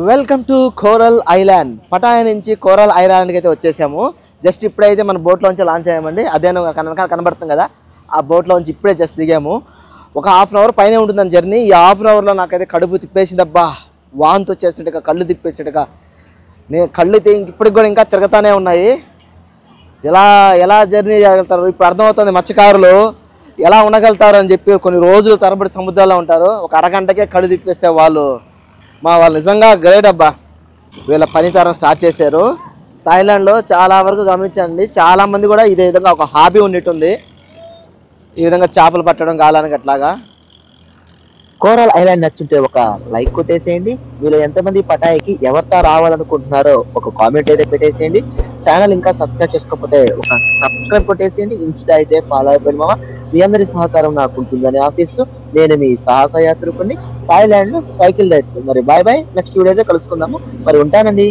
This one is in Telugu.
Welcome to coral island. Pattaya నుంచి కోరల్ ఐలాండ్కి అయితే వచ్చేసాము. జస్ట్ ఇప్పుడైతే మన బోట్లోంచి లాంచ్ అయ్యామండి. అదే కనబడుతుంది కదా, ఆ బోట్లోంచి ఇప్పుడే జస్ట్ దిగాము. ఒక హాఫ్ అన్ అవర్ పైనే ఉంటుందని జర్నీ. ఈ హాఫ్ అన్ అవర్లో నాకైతే కడుపు తిప్పేసిందబ్బా, వాంతి వచ్చేసినట్టుగా, కళ్ళు తిప్పేసినట్టుగా. నేను కళ్ళు ఇప్పటికి కూడా ఇంకా తిరుగుతానే ఉన్నాయి. ఎలా జర్నీ చేయగలుగుతారు ఇప్పుడు అర్థమవుతుంది. మత్స్యకారులు ఎలా ఉండగలుగుతారు అని చెప్పి కొన్ని రోజులు తరబడి సముద్రాల్లో ఉంటారు. ఒక అరగంటకే కళ్ళు తిప్పేస్తే వాళ్ళు నిజంగా గ్రేట్ అబ్బా. వీళ్ళ పనితరం స్టార్ట్ చేశారు. థాయిలాండ్లో చాలా వరకు గమనించండి, చాలామంది కూడా ఇదే విధంగా ఒక హాబీ ఉన్నట్టుంది. ఈ విధంగా చేపలు పట్టడం గాలానికి అట్లాగా. కోరల్ ఐలాండ్ నచ్చుంటే ఒక లైక్ కొట్టేసేయండి. మీరు ఎంతమంది పటాయికి ఎవరితో రావాలనుకుంటున్నారో ఒక కామెంట్ అయితే పెట్టేసేయండి. ఛానల్ ఇంకా సబ్స్క్రైబ్ చేసుకోకపోతే ఒక సబ్స్క్రైబ్ కొట్టేసేయండి. ఇన్స్టా అయితే ఫాలో అయిపోయింది మామ. మీ అందరి సహకారం నాకు ఉంటుందని ఆశిస్తూ నేను మీ సాహస యాత్రికుని థాయిలాండ్ సైకిల్ రైడ్. మరి బాయ్ బాయ్, నెక్స్ట్ వీడియో అయితే కలుసుకుందాము. మరి ఉంటానండి.